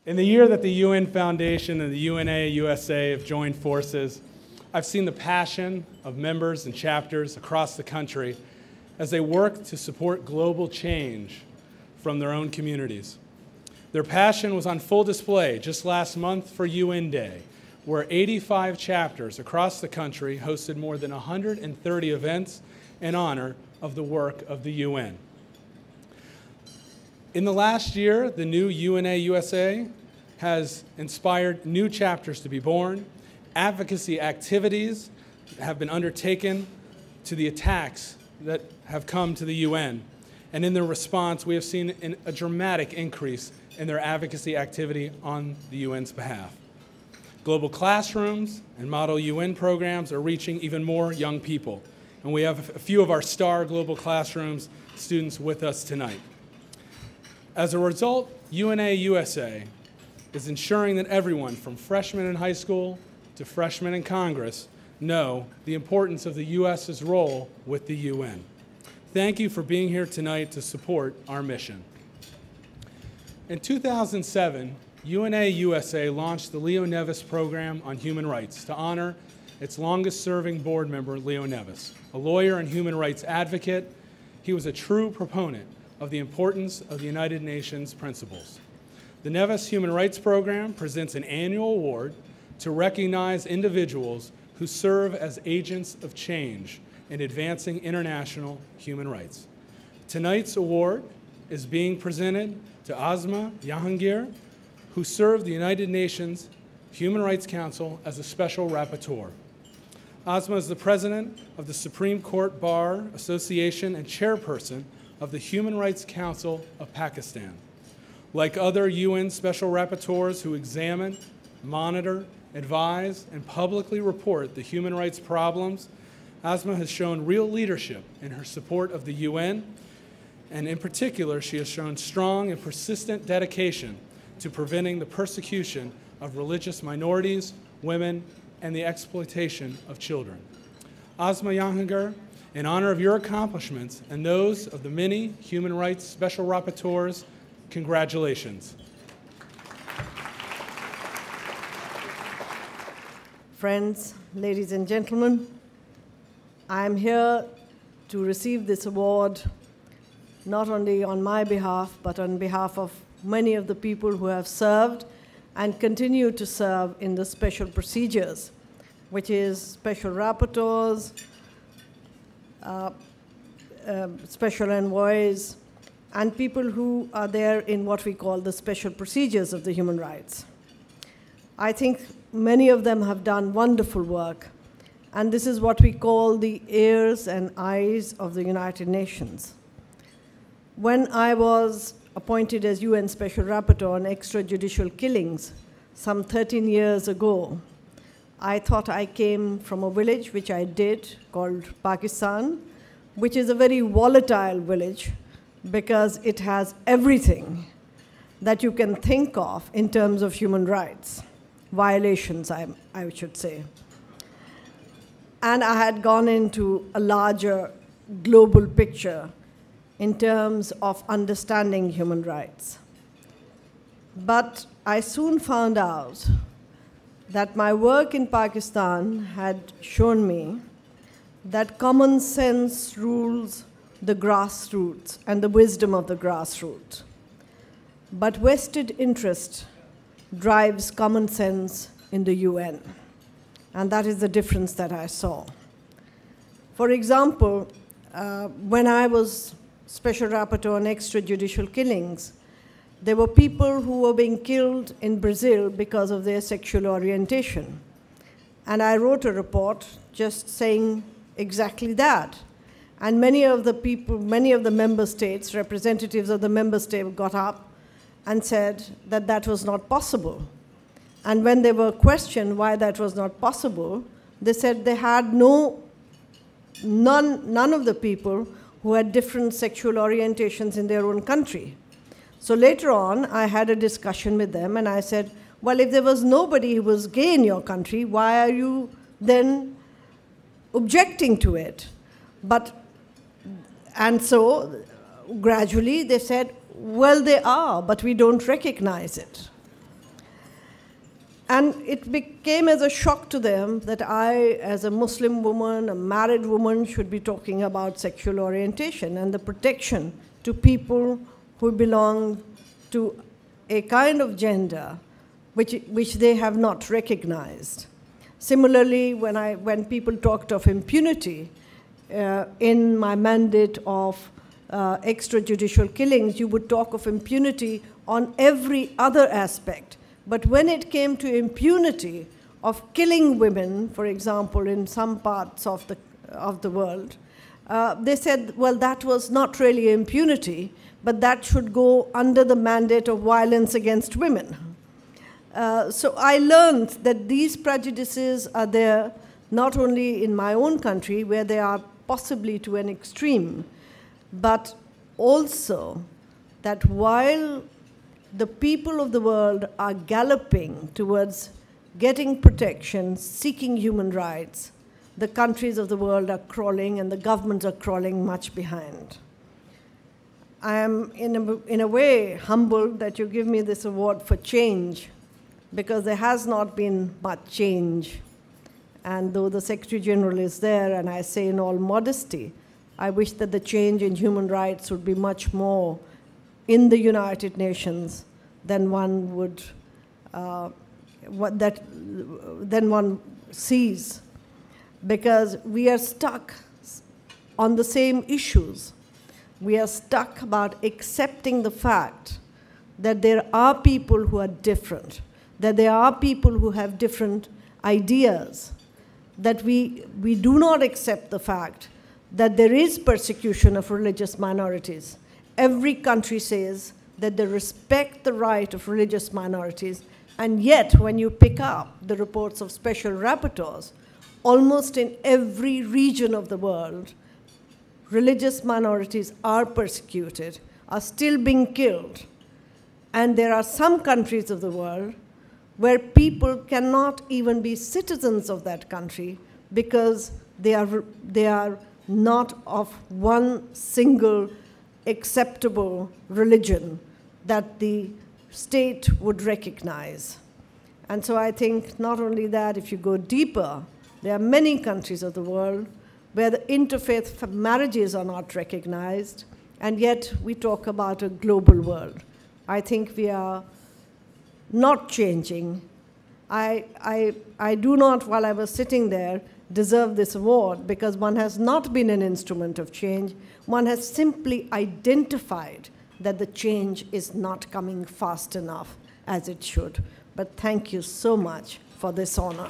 In the year that the UN Foundation and the UNA USA have joined forces, I've seen the passion of members and chapters across the country as they work to support global change from their own communities. Their passion was on full display just last month for UN Day, where 85 chapters across the country hosted more than 130 events in honor of the work of the UN. In the last year, the new UNA USA has inspired new chapters to be born. Advocacy activities have been undertaken to the attacks that have come to the UN. And in their response, we have seen a dramatic increase in their advocacy activity on the UN's behalf. Global classrooms and Model UN programs are reaching even more young people. And we have a few of our star Global Classrooms students with us tonight. As a result, UNA USA is ensuring that everyone from freshmen in high school to freshmen in Congress know the importance of the U.S.'s role with the UN. Thank you for being here tonight to support our mission. In 2007, UNA USA launched the Leo Nevis Program on Human Rights to honor its longest-serving board member, Leo Nevis. A lawyer and human rights advocate, he was a true proponent of the importance of the United Nations principles. The Nevis Human Rights Program presents an annual award to recognize individuals who serve as agents of change in advancing international human rights. Tonight's award is being presented to Asma Jahangir, who served the United Nations Human Rights Council as a special rapporteur. Asma is the president of the Supreme Court Bar Association and chairperson of the Human Rights Council of Pakistan. Like other UN special rapporteurs who examine, monitor, advise, and publicly report the human rights problems, Asma has shown real leadership in her support of the UN, and in particular, she has shown strong and persistent dedication to preventing the persecution of religious minorities, women, and the exploitation of children. Asma Jahangir, in honor of your accomplishments and those of the many human rights special rapporteurs, congratulations. Friends, ladies and gentlemen, I'm here to receive this award not only on my behalf, but on behalf of many of the people who have served and continue to serve in the special procedures, which is special rapporteurs, special envoys, and people who are there in what we call the special procedures of the human rights. I think many of them have done wonderful work, and this is what we call the ears and eyes of the United Nations. When I was appointed as UN Special Rapporteur on extrajudicial killings some 13 years ago, I thought I came from a village, which I did, called Pakistan, which is a very volatile village because it has everything that you can think of in terms of human rights, violations, I should say. And I had gone into a larger global picture in terms of understanding human rights. But I soon found out that my work in Pakistan had shown me that common sense rules the grassroots and the wisdom of the grassroots. But vested interest drives common sense in the UN. And that is the difference that I saw. For example, when I was Special Rapporteur on extrajudicial killings, there were people who were being killed in Brazil because of their sexual orientation. And I wrote a report just saying exactly that. And many of the people, many of the member states, representatives of the member states got up and said that that was not possible. And when they were questioned why that was not possible, they said they had none of the people who had different sexual orientations in their own country. So later on, I had a discussion with them, and I said, well, if there was nobody who was gay in your country, why are you then objecting to it? And so gradually they said, well, they are, but we don't recognize it. And it became as a shock to them that I, as a Muslim woman, a married woman, should be talking about sexual orientation and the protection to people who belong to a kind of gender which they have not recognized. Similarly, when people talked of impunity in my mandate of extrajudicial killings, you would talk of impunity on every other aspect. But when it came to impunity of killing women, for example, in some parts of the world, they said, well, that was not really impunity, but that should go under the mandate of violence against women. So I learned that these prejudices are there not only in my own country, where they are possibly to an extreme, but also that while the people of the world are galloping towards getting protection, seeking human rights, the countries of the world are crawling and the governments are crawling much behind. I am, in a way, humbled that you give me this award for change, because there has not been much change. And though the Secretary General is there, and I say in all modesty, I wish that the change in human rights would be much more in the United Nations than one would, than one sees, because we are stuck on the same issues. We are stuck about accepting the fact that there are people who are different, that there are people who have different ideas, that we do not accept the fact that there is persecution of religious minorities. Every country says that they respect the right of religious minorities, and yet when you pick up the reports of special rapporteurs, almost in every region of the world, religious minorities are persecuted, are still being killed. And there are some countries of the world where people cannot even be citizens of that country because they are not of one single acceptable religion that the state would recognize. And so I think not only that, if you go deeper, there are many countries of the world where the interfaith marriages are not recognized, and yet we talk about a global world. I think we are not changing. I do not, while I was sitting there, deserve this award, because one has not been an instrument of change. One has simply identified that the change is not coming fast enough as it should. But thank you so much for this honor.